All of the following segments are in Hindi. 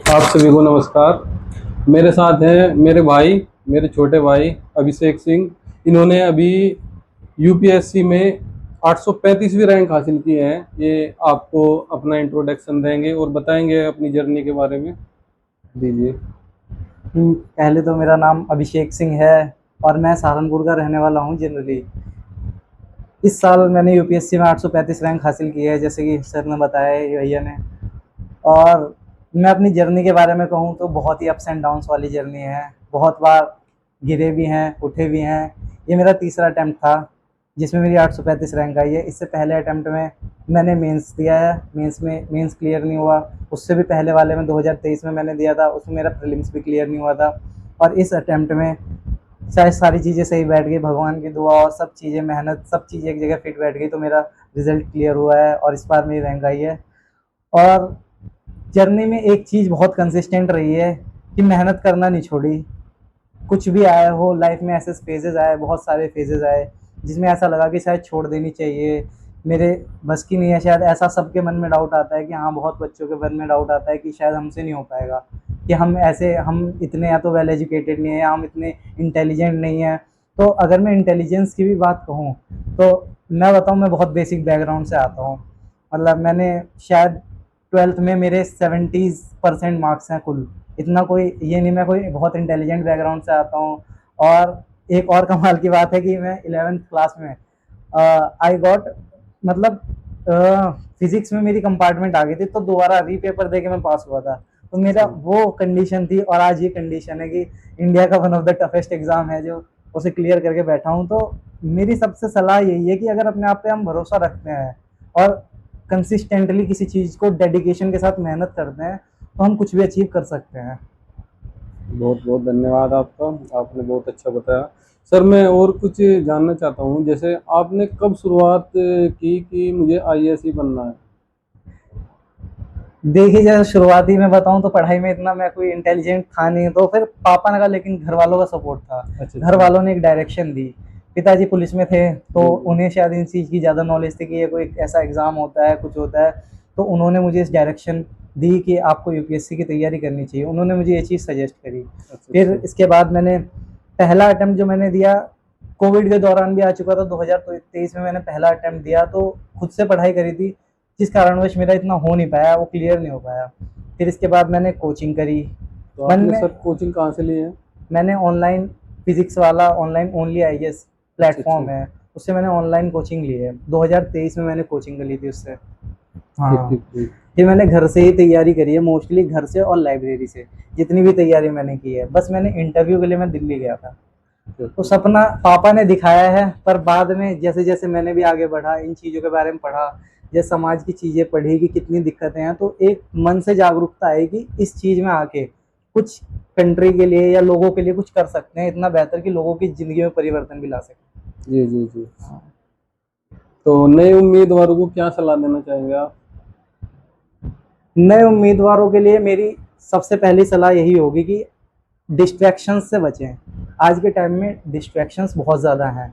आप सभी को नमस्कार। मेरे साथ हैं मेरे भाई, मेरे छोटे भाई अभिषेक सिंह। इन्होंने अभी यूपीएससी में 835वीं रैंक हासिल की है। ये आपको अपना इंट्रोडक्शन देंगे और बताएंगे अपनी जर्नी के बारे में। दीजिए। पहले तो मेरा नाम अभिषेक सिंह है और मैं सहारनपुर का रहने वाला हूँ जनरली। इस साल मैंने यूपीएससी में 835 रैंक हासिल की है, जैसे कि सर ने बताया ये भैया ने। और मैं अपनी जर्नी के बारे में कहूँ तो बहुत ही अप्स एंड डाउन्स वाली जर्नी है। बहुत बार गिरे भी हैं, उठे भी हैं। ये मेरा तीसरा अटैम्प्ट था जिसमें मेरी 835 रैंक आई है। इससे पहले अटैम्प्ट में मैंने मेंस दिया है, मेंस क्लियर नहीं हुआ। उससे भी पहले वाले में 2023 में मैंने दिया था, उसमें मेरा प्रीलिम्स भी क्लियर नहीं हुआ था। और इस अटैम्प्ट में शायद सारी चीज़ें सही बैठ गई, भगवान की दुआ और सब चीज़ें, मेहनत, सब चीज़ें एक जगह फिट बैठ गई तो मेरा रिजल्ट क्लियर हुआ है और इस बार मेरी रैंक आई है। और जर्नी में एक चीज़ बहुत कंसिस्टेंट रही है कि मेहनत करना नहीं छोड़ी। कुछ भी आया हो लाइफ में, ऐसे फेजेस आए, बहुत सारे फेजेस आए जिसमें ऐसा लगा कि शायद छोड़ देनी चाहिए, मेरे बस की नहीं है शायद। ऐसा सबके मन में डाउट आता है कि हाँ, बहुत बच्चों के मन में डाउट आता है कि शायद हमसे नहीं हो पाएगा, कि हम इतने या तो वेल एजुकेटेड नहीं है या हम इतने इंटेलिजेंट नहीं है। तो अगर मैं इंटेलिजेंस की भी बात कहूँ तो मैं बताऊँ, मैं बहुत बेसिक बैकग्राउंड से आता हूँ। मतलब मैंने शायद 12th में मेरे 70% मार्क्स हैं कुल। इतना कोई ये नहीं, मैं कोई बहुत इंटेलिजेंट बैकग्राउंड से आता हूँ। और एक और कमाल की बात है कि मैं 11th क्लास में आई गॉट, मतलब फिजिक्स में मेरी कंपार्टमेंट आ गई थी तो दोबारा री पेपर दे के मैं पास हुआ था। तो मेरा वो कंडीशन थी और आज ये कंडीशन है कि इंडिया का one of the toughest exam है जो उसे क्लियर करके बैठा हूँ। तो मेरी सबसे सलाह यही है कि अगर अपने आप पे हम भरोसा रखते हैं और कंसिस्टेंटली किसी चीज़ को डेडिकेशन के साथ मेहनत करते हैं तो हम कुछ भी अचीव कर सकते हैं। बहुत बहुत धन्यवाद आपका। आपने बहुत अच्छा बताया। सर, मैं और कुछ जानना चाहता हूँ। जैसे आपने कब शुरुआत की कि मुझे आईएएस बनना है? देखिए, जैसे शुरुआती में बताऊं तो पढ़ाई में इतना मैं कोई इंटेलिजेंट था नहीं, तो फिर पापा ने कहा, लेकिन घर वालों का सपोर्ट था। अच्छा घर अच्छा। वालों ने एक डायरेक्शन दी। पिताजी पुलिस में थे तो जी जी। उन्हें शायद इन चीज़ की ज़्यादा नॉलेज थी कि ये कोई ऐसा एग्ज़ाम होता है, कुछ होता है। तो उन्होंने मुझे इस डायरेक्शन दी कि आपको यूपीएससी की तैयारी करनी चाहिए। उन्होंने मुझे ये चीज़ सजेस्ट करी। अच्छा फिर अच्छा। इसके बाद मैंने पहला अटेम्प्ट जो मैंने दिया, कोविड के दौरान भी आ चुका था। 2023 में मैंने पहला अटेम्प्ट दिया तो खुद से पढ़ाई करी थी, जिस कारणवश मेरा इतना हो नहीं पाया, वो क्लियर नहीं हो पाया। फिर इसके बाद मैंने कोचिंग करी। तो मन आपने में सर कोचिंग कहाँ से ली है? मैंने ऑनलाइन, फिजिक्स वाला ऑनलाइन ओनली आईएएस अच्छा अच्छा। प्लेटफॉर्म है, उससे मैंने ऑनलाइन कोचिंग ली है। 2023 में मैंने कोचिंग ली थी उससे। ठीक हाँ। ठीक ठीक। फिर मैंने घर से ही तैयारी करी है, मोस्टली घर से और लाइब्रेरी से। जितनी भी तैयारी मैंने की है, बस मैंने इंटरव्यू के लिए मैं दिल्ली गया था। ठीक तो ठीक। सपना पापा ने दिखाया है, पर बाद में जैसे जैसे मैंने भी आगे बढ़ा, इन चीज़ों के बारे में पढ़ा, जैसे समाज की चीज़ें पढ़ी कि कितनी दिक्कतें हैं, तो एक मन से जागरूकता आई कि इस चीज़ में आके कुछ कंट्री के लिए या लोगों के लिए कुछ कर सकते हैं इतना बेहतर कि लोगों की ज़िंदगी में परिवर्तन भी ला सकें। जी जी जी। तो नए उम्मीदवारों को क्या सलाह देना चाहेंगे आप? नए उम्मीदवारों के लिए मेरी सबसे पहली सलाह यही होगी कि डिस्ट्रैक्शंस से बचें। आज के टाइम में डिस्ट्रैक्शंस बहुत ज़्यादा हैं।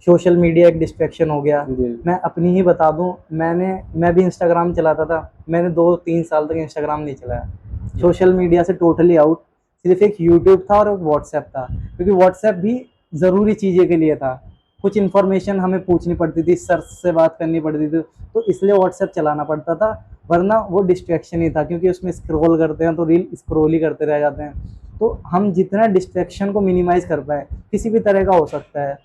सोशल मीडिया एक डिस्ट्रैक्शन हो गया। जी। मैं अपनी ही बता दूं, मैं भी इंस्टाग्राम चलाता था। मैंने 2-3 साल तक इंस्टाग्राम नहीं चलाया, सोशल मीडिया से टोटली आउट। सिर्फ एक यूट्यूब था और एक व्हाट्सएप था, क्योंकि व्हाट्सएप भी ज़रूरी चीज़ें के लिए था। कुछ इन्फॉर्मेशन हमें पूछनी पड़ती थी, सर से बात करनी पड़ती थी, तो इसलिए व्हाट्सएप चलाना पड़ता था। वरना वो डिस्ट्रैक्शन ही था, क्योंकि उसमें स्क्रॉल करते हैं तो रील स्क्रॉल ही करते रह जाते हैं। तो हम जितना डिस्ट्रैक्शन को मिनिमाइज कर पाए, किसी भी तरह का हो सकता है,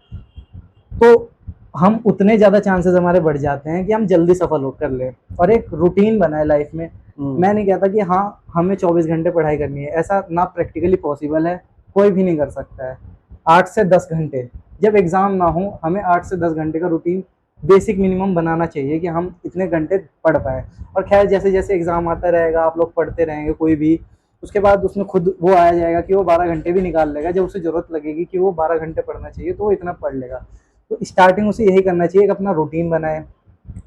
तो हम उतने ज़्यादा चांसेस हमारे बढ़ जाते हैं कि हम जल्दी सफल हो कर लें और एक रूटीन बनाए लाइफ में। हम्म। मैं नहीं कहता कि हाँ, हमें 24 घंटे पढ़ाई करनी है, ऐसा ना प्रैक्टिकली पॉसिबल है, कोई भी नहीं कर सकता है। 8 से 10 घंटे, जब एग्ज़ाम ना हो, हमें 8 से 10 घंटे का रूटीन बेसिक मिनिमम बनाना चाहिए कि हम इतने घंटे पढ़ पाए। और खैर, जैसे जैसे एग्ज़ाम आता रहेगा, आप लोग पढ़ते रहेंगे कोई भी, उसके बाद उसमें खुद वो आया जाएगा कि वो 12 घंटे भी निकाल लेगा। जब उसे ज़रूरत लगेगी कि वो 12 घंटे पढ़ना चाहिए तो वो इतना पढ़ लेगा। तो स्टार्टिंग उसे यही करना चाहिए कि अपना रूटीन बनाए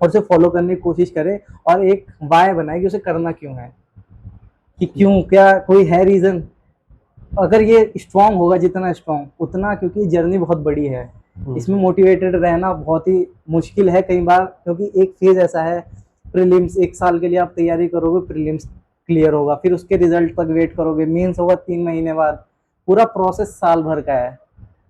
और उसे फॉलो करने की कोशिश करे, और एक वाय बनाए कि उसे करना क्यों है, कि क्यों, क्या कोई है रीज़न। अगर ये स्ट्रांग होगा, जितना स्ट्रांग उतना, क्योंकि जर्नी बहुत बड़ी है, इसमें हम्म। मोटिवेटेड रहना बहुत ही मुश्किल है कई बार, क्योंकि एक फेज ऐसा है, प्रीलिम्स 1 साल के लिए आप तैयारी करोगे प्रीलिम्स क्लियर होगा, फिर उसके रिजल्ट तक वेट करोगे, मेंस होगा 3 महीने बाद, पूरा प्रोसेस साल भर का है।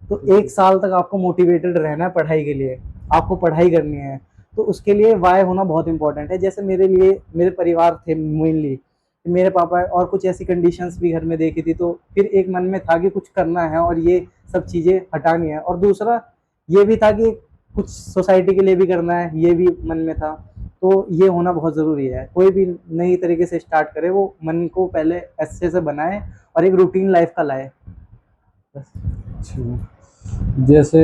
तो 1 साल तक आपको मोटिवेटेड रहना है पढ़ाई के लिए, आपको पढ़ाई करनी है। तो उसके लिए वाई होना बहुत इंपॉर्टेंट है। जैसे मेरे लिए मेरे परिवार थे मेनली, मेरे पापा, और कुछ ऐसी कंडीशंस भी घर में देखी थी, तो फिर एक मन में था कि कुछ करना है और ये सब चीज़ें हटानी है, और दूसरा ये भी था कि कुछ सोसाइटी के लिए भी करना है, ये भी मन में था। तो ये होना बहुत ज़रूरी है। कोई भी नई तरीके से स्टार्ट करे, वो मन को पहले अच्छे से बनाए और एक रूटीन लाइफ का लाए। बस। अच्छा, जैसे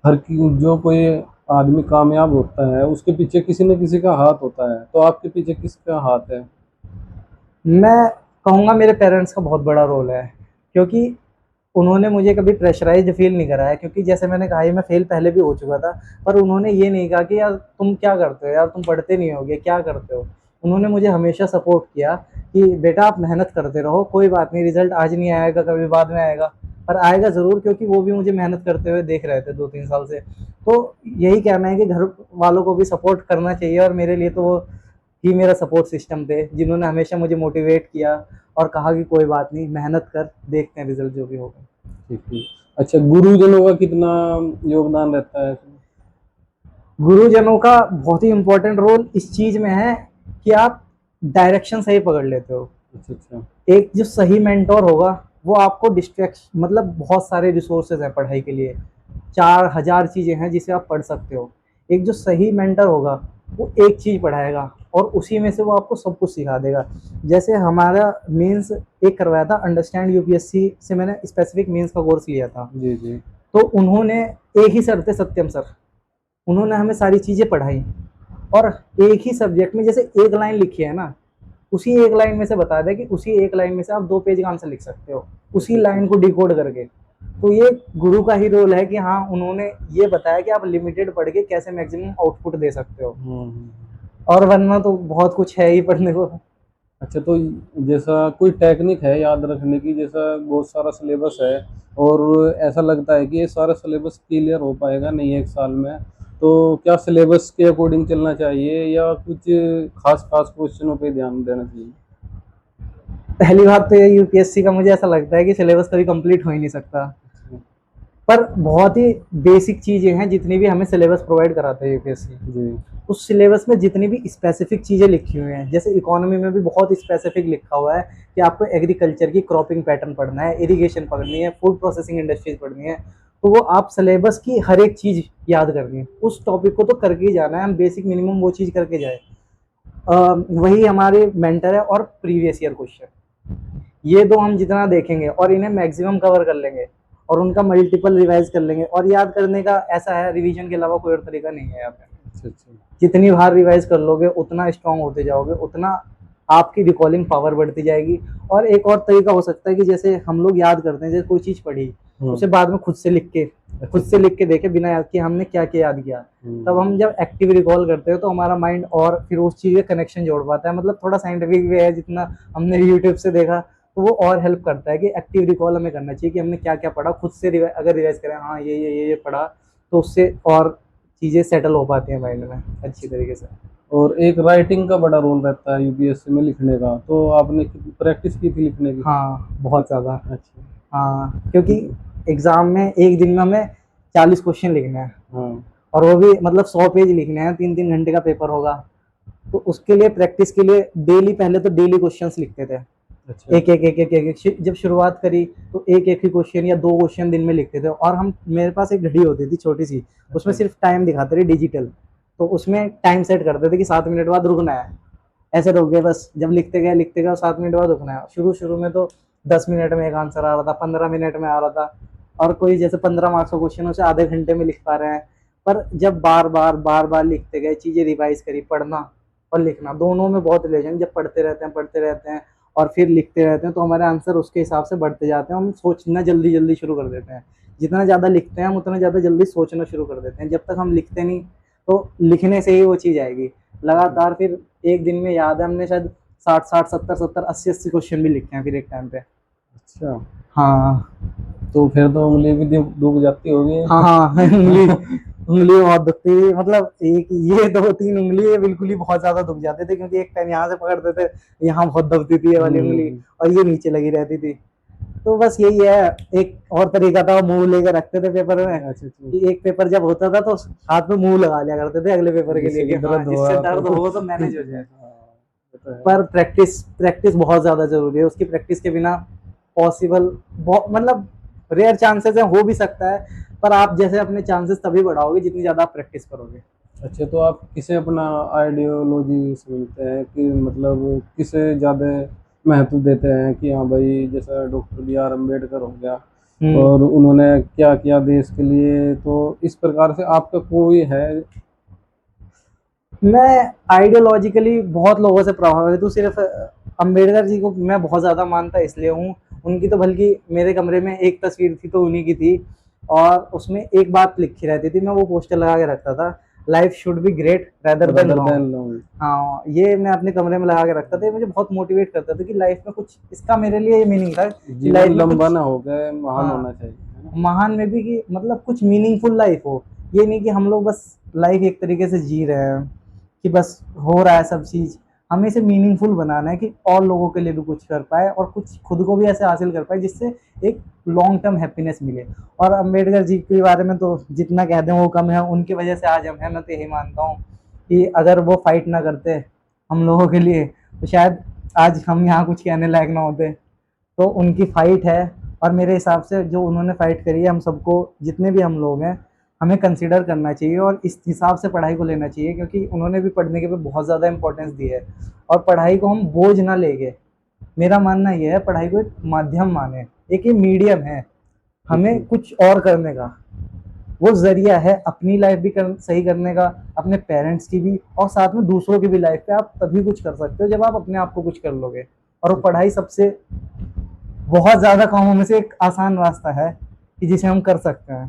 हर की जो कोई आदमी कामयाब होता है उसके पीछे किसी न किसी का हाथ होता है, तो आपके पीछे किसका हाथ है? मैं कहूँगा मेरे पेरेंट्स का बहुत बड़ा रोल है, क्योंकि उन्होंने मुझे कभी प्रेशराइज़्ड फ़ील नहीं कराया, क्योंकि जैसे मैंने कहा ये मैं फ़ेल पहले भी हो चुका था, पर उन्होंने ये नहीं कहा कि यार तुम क्या करते हो यार, तुम पढ़ते नहीं होगे, क्या करते हो? उन्होंने मुझे हमेशा सपोर्ट किया कि बेटा आप मेहनत करते रहो, कोई बात नहीं, रिज़ल्ट आज नहीं आएगा, कभी बाद में आएगा, पर आएगा ज़रूर, क्योंकि वो भी मुझे मेहनत करते हुए देख रहे थे 2-3 साल से। तो यही कहना है कि घर वालों को भी सपोर्ट करना चाहिए, और मेरे लिए तो वो ही मेरा सपोर्ट सिस्टम थे, जिन्होंने हमेशा मुझे मोटिवेट किया और कहा कि कोई बात नहीं, मेहनत कर, देखते हैं रिज़ल्ट जो भी होगा। ठीक है। अच्छा, गुरुजनों का कितना योगदान रहता है इसमें? गुरुजनों का बहुत ही इम्पोर्टेंट रोल इस चीज़ में है कि आप डायरेक्शन सही पकड़ लेते हो। अच्छा, अच्छा। एक जो सही मेंटोर होगा, वो आपको डिस्ट्रैक्शन, मतलब बहुत सारे रिसोर्सेज हैं पढ़ाई के लिए, 4000 चीज़ें हैं जिसे आप पढ़ सकते हो। एक जो सही मेंटर होगा, वो एक चीज़ पढ़ाएगा और उसी में से वो आपको सब कुछ सिखा देगा। जैसे हमारा मेंस एक करवाया था, अंडरस्टैंड यूपीएससी से मैंने स्पेसिफिक मेंस का कोर्स लिया था। जी, जी। तो उन्होंने, एक ही सर थे, सत्यम सर, उन्होंने हमें सारी चीज़ें पढ़ाई, और एक ही सब्जेक्ट में जैसे एक लाइन लिखी है ना, उसी एक लाइन में से बता दें कि उसी एक लाइन में से आप 2 पेज का आंसर लिख सकते हो, उसी लाइन को डिकोड करके। तो ये गुरु का ही रोल है कि हाँ, उन्होंने ये बताया कि आप लिमिटेड पढ़ के कैसे मैक्सिमम आउटपुट दे सकते हो, और वरना तो बहुत कुछ है ही पढ़ने को। अच्छा, तो जैसा कोई टेक्निक है याद रखने की, जैसा बहुत सारा सिलेबस है और ऐसा लगता है कि ये सारा सिलेबस क्लियर हो पाएगा नहीं 1 साल में, तो क्या सिलेबस के अकॉर्डिंग चलना चाहिए या कुछ खास-खास क्वेश्चनों पे ध्यान देना चाहिए? पहली बात तो ये यूपीएससी का मुझे ऐसा लगता है कि सिलेबस कभी कंप्लीट हो ही नहीं सकता, पर बहुत ही बेसिक चीज़ें हैं जितनी भी हमें सिलेबस प्रोवाइड कराता है यूपीएससी। जी। उस सिलेबस में जितनी भी स्पेसिफिक चीज़ें लिखी हुई हैं, जैसे इकोनॉमी में भी बहुत स्पेसिफिक लिखा हुआ है कि आपको एग्रीकल्चर की क्रॉपिंग पैटर्न पढ़ना है, इरिगेशन पढ़नी है, फूड प्रोसेसिंग इंडस्ट्रीज पढ़नी है, तो वो आप सिलेबस की हर एक चीज़ याद करनी है, उस टॉपिक को तो करके ही जाना है, हम बेसिक मिनिमम वो चीज़ करके जाए। वही हमारे मेंटर है, और प्रीवियस ईयर क्वेश्चन, ये दो हम जितना देखेंगे और इन्हें मैक्सिमम कवर कर लेंगे और उनका मल्टीपल रिवाइज कर लेंगे, और याद करने का ऐसा है, रिवीजन के अलावा कोई और तरीका नहीं है यहाँ पे। अच्छा, अच्छा। जितनी बार रिवाइज कर लोगे उतना स्ट्रांग होते जाओगे, उतना आपकी रिकॉलिंग पावर बढ़ती जाएगी। और एक और तरीका हो सकता है कि जैसे हम लोग याद करते हैं, जैसे कोई चीज़ पढ़ी, उसे बाद में खुद से लिख के देखे बिना याद किए हमने क्या क्या याद किया, तब हम जब एक्टिव रिकॉल करते हो तो हमारा माइंड और फिर उस चीज़ के कनेक्शन जोड़ पाता है। मतलब थोड़ा साइंटिफिक भी है, जितना हमने यूट्यूब से देखा, तो वो और हेल्प करता है कि एक्टिव रिकॉल हमें करना चाहिए कि हमने क्या क्या पढ़ा, खुद से अगर रिवाइज करें, हाँ ये पढ़ा, तो उससे और चीज़ें सेटल हो पाती हैं माइंड में अच्छी तरीके से। और एक राइटिंग का बड़ा रोल रहता है यूपीएससी में लिखने का, तो आपने प्रैक्टिस की थी लिखने की? हाँ, बहुत ज़्यादा। अच्छा। हाँ, क्योंकि एग्ज़ाम में एक दिन में हमें 40 क्वेश्चन लिखने हैं, हाँ। और वो भी मतलब 100 पेज लिखने हैं, 3-3 घंटे का पेपर होगा। तो उसके लिए प्रैक्टिस के लिए डेली, पहले तो डेली क्वेश्चंस लिखते थे। अच्छा। एक जब शुरुआत करी तो एक ही क्वेश्चन या 2 क्वेश्चन दिन में लिखते थे, और हम, मेरे पास एक घड़ी होती थी छोटी-सी, उसमें सिर्फ टाइम दिखाते थे डिजिटल। तो उसमें टाइम सेट करते थे कि 7 मिनट बाद रुकना है। ऐसे रुक गए बस, जब लिखते गए और 7 मिनट बाद रुकना है। शुरू-शुरू में तो 10 मिनट में एक आंसर आ रहा था, 15 मिनट में आ रहा था, और कोई जैसे 15 मार्क्स का क्वेश्चन है उसे आधे घंटे में लिख पा रहे हैं। पर जब बार-बार लिखते गए, चीज़ें रिवाइज़ करी, पढ़ना और लिखना दोनों में बहुत रिलेशन, जब पढ़ते रहते हैं और फिर लिखते रहते हैं, तो हमारे आंसर उसके हिसाब से बढ़ते जाते हैं। हम सोचना जल्दी-जल्दी शुरू कर देते हैं। जितना ज़्यादा लिखते हैं हम, उतना ज़्यादा जल्दी सोचना शुरू कर देते हैं। जब तक हम लिखते नहीं, तो लिखने से ही वो चीज़ आएगी। लगातार फिर एक दिन में, याद है हमने शायद 60-60, 70-70, 80-80 क्वेश्चन भी लिखे हैं फिर एक टाइम पे। अच्छा, हाँ। तो फिर तो उंगली भी दुख जाती होगी। हाँ, हाँ, उंगली उंगली बहुत दुखती थी, मतलब एक ये 2-3 उंगली बिल्कुल ही बहुत ज्यादा दुख जाते थे, क्योंकि एक टाइम यहाँ से पकड़ते थे, यहाँ बहुत दबती थी ये वाली उंगली, हम्म। और ये नीचे लगी रहती थी। तो बस यही है। एक और तरीका था, मुंह लेकर रखते थे पेपर में, अच्छा अच्छा। कि एक पेपर जब होता था तो हाथ में मुंह लगा लिया करते थे अगले पेपर के जिससे लिए, कि कि हाँ दर्द जिससे हुआ दर्द तो हो तो मैनेज हो जाए। हाँ, ये तो है। पर प्रैक्टिस प्रैक्टिस बहुत ज्यादा जरूरी है, उसकी प्रैक्टिस के बिना पॉसिबल बहुत, मतलब रेयर चांसेस है, हो भी सकता है, पर आप जैसे अपने चांसेस तभी बढ़ाओगे जितनी ज्यादा आप प्रैक्टिस करोगे। अच्छा, तो आप किसे अपना आइडियोलॉजी समझते हैं कि मतलब किसे ज़्यादा महत्व देते हैं कि हाँ भाई, जैसा डॉक्टर बी आर अम्बेडकर हो गया हम्म। और उन्होंने क्या किया देश के लिए, तो इस प्रकार से आपका कोई है? मैं आइडियोलॉजिकली बहुत लोगों से प्रभावित हूँ, सिर्फ अंबेडकर जी को मैं बहुत ज़्यादा मानता इसलिए हूँ, उनकी तो बल्कि मेरे कमरे में एक तस्वीर थी तो उन्हीं की थी, और उसमें एक बात लिखी रहती थी, मैं वो पोस्टर लगा के रखता था, life should be great rather than rather long. Than long. हाँ, ये मैं अपने कमरे में लगा के रखता था, ये मुझे बहुत मोटिवेट करता था कि लाइफ में कुछ, इसका मेरे लिए ये मीनिंग था कि जीवन लाइफ में लंबा कुछ, ना हो गए, महान हाँ, होना चाहिए, है ना? महान में भी कि मतलब कुछ मीनिंगफुल लाइफ हो, ये नहीं कि हम लोग बस लाइफ एक तरीके से जी रहे हैं कि बस हो रहा है सब चीज़, हमें इसे मीनिंगफुल बनाना है कि और लोगों के लिए भी कुछ कर पाए और कुछ खुद को भी ऐसे हासिल कर पाए जिससे एक लॉन्ग टर्म हैप्पीनेस मिले। और अम्बेडकर जी के बारे में तो जितना कह दें वो कम है, उनकी वजह से आज हम हैं, मैं तो यही मानता हूँ कि अगर वो फाइट ना करते हम लोगों के लिए तो शायद आज हम यहाँ कुछ कहने लायक ना होते। तो उनकी फाइट है, और मेरे हिसाब से जो उन्होंने फाइट करी है, हम सबको जितने भी हम लोग हैं हमें कंसिडर करना चाहिए और इस हिसाब से पढ़ाई को लेना चाहिए, क्योंकि उन्होंने भी पढ़ने के पे बहुत ज़्यादा इंपॉर्टेंस दी है, और पढ़ाई को हम बोझ ना लेके, मेरा मानना ये है पढ़ाई को एक माध्यम माने, एक ये मीडियम है हमें बिल्कुल। कुछ और करने का, वो जरिया है अपनी लाइफ भी सही करने का, अपने पेरेंट्स की भी, और साथ में दूसरों की भी लाइफ पे आप तभी कुछ कर सकते हो जब आप अपने आप को कुछ कर लोगे, और वो पढ़ाई सबसे बहुत ज़्यादा कामों में से एक आसान रास्ता है कि जिसे हम कर सकते हैं।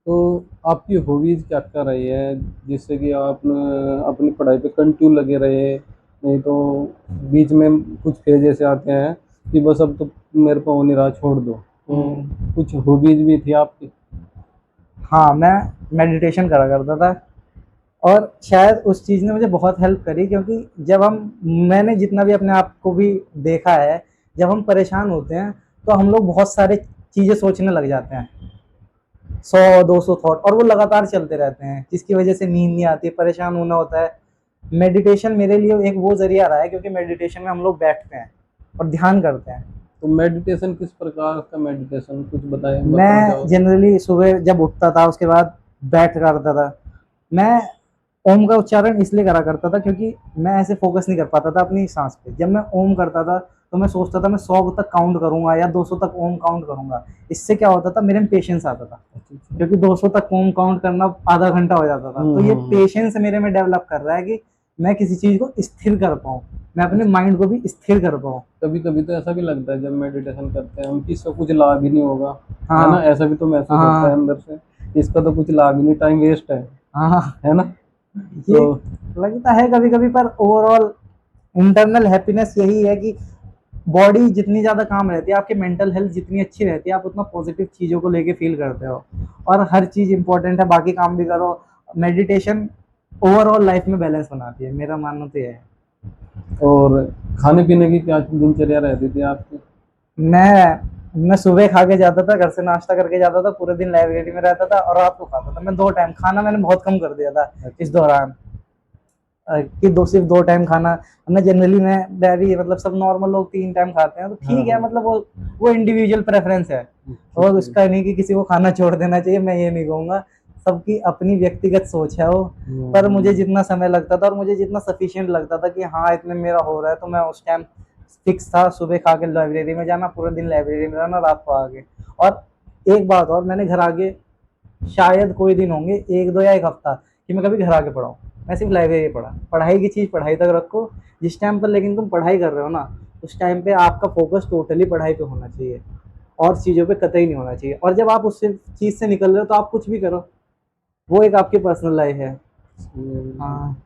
तो आपकी हॉबीज क्या क्या रही है जिससे कि आप अपनी पढ़ाई पे कंटिन्यू लगे रहे? नहीं तो बीच में कुछ फेज ऐसे आते हैं कि बस अब तो मेरे को हो नहीं रहा, छोड़ दो, तो कुछ हॉबीज भी थी आपकी? हाँ, मैं मेडिटेशन करा करता था, और शायद उस चीज़ ने मुझे बहुत हेल्प करी, क्योंकि जब हम, मैंने जितना भी अपने आप को भी देखा है, जब हम परेशान होते हैं तो हम लोग बहुत सारे चीज़ें सोचने लग जाते हैं, 100-200 थॉट, और वो लगातार चलते रहते हैं जिसकी वजह से नींद नहीं आती, परेशान होना होता है। मेडिटेशन मेरे लिए एक वो जरिया रहा है, क्योंकि मेडिटेशन में हम लोग बैठते हैं और ध्यान करते हैं। तो मेडिटेशन किस प्रकार का मेडिटेशन, कुछ बताना मैं चाहो तो? जनरली सुबह जब उठता था उसके बाद बैठ करता था, मैं ओम का उच्चारण इसलिए करा करता था क्योंकि मैं ऐसे फोकस नहीं कर पाता था अपनी सांस पे, जब मैं ओम करता था तो मैं सोचता था मैं 100 तक काउंट करूंगा या 200 तक ओम काउंट करूंगा, इससे क्या होता था मेरे में पेशेंस आता था, अच्छा अच्छा। क्योंकि 200 तक ओम काउंट करना आधा घंटा हो जाता था, तो ये हम्म। पेशेंस मेरे में डेवलप कर रहा है कि मैं किसी चीज को स्थिर कर पाऊँ, मैं अपने अच्छा, माइंड को भी स्थिर कर पाऊँ। कभी कभी तो ऐसा भी लगता है जब मेडिटेशन करते हैं हम कि इसका कुछ लाभ ही नहीं होगा, है ना? हाँ ऐसा भी तो महसूस होता है हाँ अंदर से, इसका तो कुछ लाभ ही नहीं, टाइम वेस्ट हाँ, है ना? ये तो लगता है कभी कभी, पर ओवरऑल इंटरनल हैप्पीनेस यही है कि बॉडी जितनी ज़्यादा काम रहती है, आपकी मेंटल हेल्थ जितनी अच्छी रहती है, आप उतना पॉजिटिव चीज़ों को लेके फील करते हो, और हर चीज़ इंपॉर्टेंट है, बाकी काम भी करो। मेडिटेशन ओवरऑल लाइफ में बैलेंस बनाती है, मेरा मानना तो ये है। और खाने पीने की क्या दिनचर्या रहती थी आपकी? मैं सुबह खा के जाता था, घर से नाश्ता करके जाता था, पूरे दिन लाइब्रेरी में रहता था, और रात को खाता था। मैं 2 टाइम खाना मैंने बहुत कम कर दिया था अच्छा इस दौरान, कि दो सिर्फ 2 टाइम खाना। मैं जनरली मैं डेयरी, मतलब सब नॉर्मल लोग 3 टाइम खाते हैं, तो हाँ ठीक है, हाँ। मतलब वो इंडिविजुअल प्रेफरेंस है, ठीक और है। उसका नहीं कि किसी को खाना छोड़ देना चाहिए, मैं ये नहीं कहूँगा, सबकी अपनी व्यक्तिगत सोच है वो। पर मुझे जितना समय लगता था और मुझे जितना सफिशिएंट लगता था कि हाँ इतने मेरा हो रहा है, तो मैं उस टाइम फिक्स था, सुबह खा के लाइब्रेरी में जाना, पूरे दिन लाइब्रेरी में रहना, रात को आगे। और एक बात और, मैंने घर आगे शायद कोई दिन होंगे 1-2 या 1 हफ्ता कि मैं कभी घर आके पढ़ा हूँ, मैं सिर्फ लाइब्रेरी पढ़ा। पढ़ाई की चीज़ पढ़ाई तक रखो, जिस टाइम पर लेकिन तुम पढ़ाई कर रहे हो ना, उस टाइम पे आपका फोकस टोटली पढ़ाई पे होना चाहिए, और चीज़ों पे कतई नहीं होना चाहिए। और जब आप उस चीज़ से निकल रहे हो तो आप कुछ भी करो, वो एक आपकी पर्सनल लाइफ है। हाँ,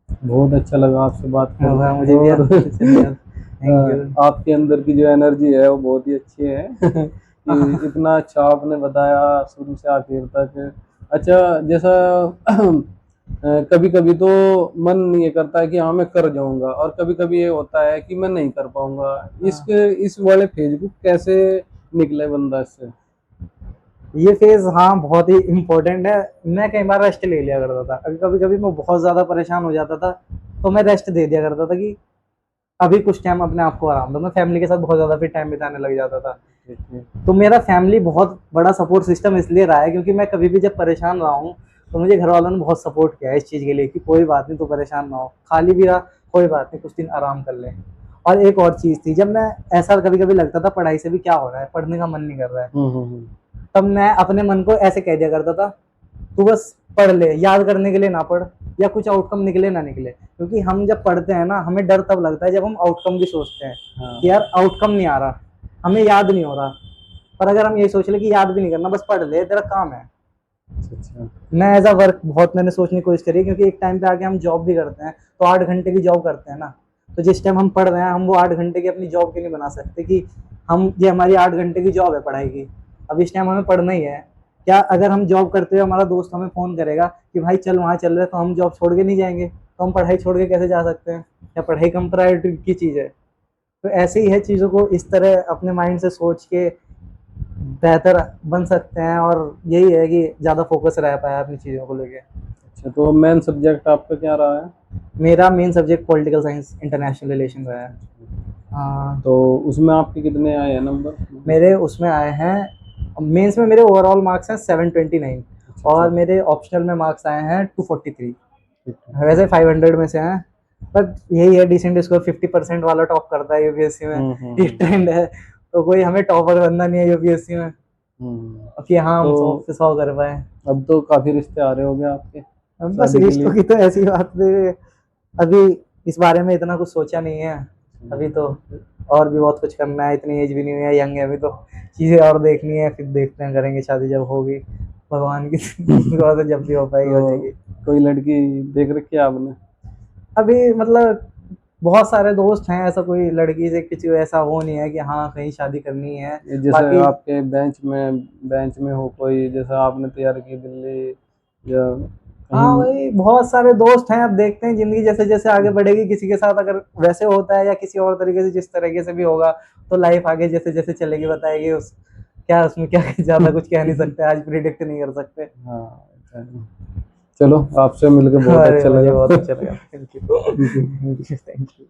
बहुत अच्छा लगा आपसे बात हाँ, करके, मुझे भी और आपसे चलिए, थैंक यू। आपके अंदर की जो एनर्जी है वो बहुत ही अच्छी है कि इतना अच्छा आपने बताया शुरू से आखिर तक, अच्छा, जैसा कभी कभी तो मन ये करता है कि हाँ मैं कर जाऊंगा, और कभी कभी ये होता है कि मैं नहीं कर पाऊंगा। हाँ, इसके इस वाले फेज को कैसे निकले बंदा इससे? ये फेज हाँ बहुत ही इम्पोर्टेंट है। मैं कई बार रेस्ट ले लिया करता था, अभी कभी कभी मैं बहुत ज्यादा परेशान हो जाता था तो मैं रेस्ट दे दिया करता था कि अभी कुछ टाइम अपने आप को आराम दो। मैं फैमिली के साथ बहुत ज्यादा फिर टाइम बिताने लग जाता था। ठीक है। तो मेरा फैमिली बहुत बड़ा सपोर्ट सिस्टम इसलिए रहा है क्योंकि मैं कभी भी जब परेशान रहा हूँ तो मुझे घर वालों ने बहुत सपोर्ट किया है इस चीज़ के लिए कि कोई बात नहीं, तू परेशान ना हो, खाली भी रहा कोई बात नहीं, कुछ दिन आराम कर ले। और एक और चीज़ थी, जब मैं ऐसा कभी कभी लगता था पढ़ाई से भी क्या हो रहा है, पढ़ने का मन नहीं कर रहा है, हम्म। तब मैं अपने मन को ऐसे कह दिया करता था, तू बस पढ़ ले, याद करने के लिए ना पढ़, या कुछ आउटकम निकले ना निकले। क्योंकि हम जब पढ़ते हैं ना हमें डर तब लगता है जब हम आउटकम की सोचते हैं हाँ। कि यार आउटकम नहीं आ रहा, हमें याद नहीं हो रहा। पर अगर हम ये सोच ले कि याद भी नहीं करना, बस पढ़ ले, तेरा काम है। अच्छा। मैं एज अ वर्क बहुत मैंने सोचने की कोशिश करी, क्योंकि एक टाइम पे आके हम जॉब भी करते हैं तो 8 घंटे की जॉब करते हैं ना। तो जिस टाइम हम पढ़ रहे हैं हम वो 8 घंटे की अपनी जॉब के नहीं बना सकते कि हम ये हमारी 8 घंटे की जॉब है पढ़ाई की, अब इस टाइम हमें पढ़ना ही है। क्या अगर हम जॉब करते हुए हमारा दोस्त हमें फ़ोन करेगा कि भाई चल वहाँ चल रहे, तो हम जॉब छोड़ के नहीं जाएंगे? तो हम पढ़ाई छोड़ के कैसे जा सकते हैं? या पढ़ाई कम प्रायोरिटी की चीज़ है? तो ऐसे ही है, चीज़ों को इस तरह अपने माइंड से सोच के बेहतर बन सकते हैं, और यही है कि ज़्यादा फोकस रह पाया अपनी चीज़ों को लेके। अच्छा, तो मेन सब्जेक्ट आपका क्या रहा है? मेरा main subject political science international relation का है। हाँ, तो उसमें आपके कितने आए हैं नंबर? मेरे उसमें आए हैं, मेंस में मेरे ओवरऑल मार्क्स हैं 729, अच्छा अच्छा। और मेरे ऑप्शनल में मार्क्स आए हैं 243। ठीक है। वैसे 500 में से हैं, बट यही है डिसेंट स्कोर, 50% वाला टॉप करता है यूपीएससी में, ये हम्म। ट्रेंड है। तो कोई हमें टॉपर बनना नहीं है यूपीएससी में हम्म। कि हाँ हम तो 100 कर पाए। अब तो काफी रिश्ते आ रहे होंगे आपके बस शादी के रिश्तों लिए? की तो ऐसी बात है, अभी इस बारे में इतना कुछ सोचा नहीं है। अभी तो और भी बहुत कुछ करना है, इतनी एज भी नहीं हुई है, यंग है अभी तो, चीज़ें और देखनी है, फिर देखते हैं करेंगे शादी जब होगी, भगवान की दुआ से जब भी हो पाएगी हो तो जाएगी। कोई लड़की देख रखी है आपने? अभी मतलब बहुत सारे दोस्त हैं, ऐसा कोई लड़की से कुछ ऐसा वो नहीं है कि हाँ कहीं शादी करनी है। जैसे बाकी आपके बेंच में हो कोई, जैसा आपने तैयार की दिल्ली या हाँ कहीं? वही बहुत सारे दोस्त हैं, अब देखते हैं ज़िंदगी जैसे जैसे आगे बढ़ेगी, किसी के साथ अगर वैसे होता है या किसी और तरीके से जिस तरीके से भी होगा, तो लाइफ आगे जैसे जैसे चलेगी बताएगी। उस क्या उसमें क्या ज़्यादा कुछ कह नहीं सकते, आज प्रिडिक्ट नहीं कर सकते। हाँ। चलो, आपसे मिलकर बहुत अरे अच्छा मुझे लगा। बहुत अच्छा लगा, thank you. Thank you. Thank you.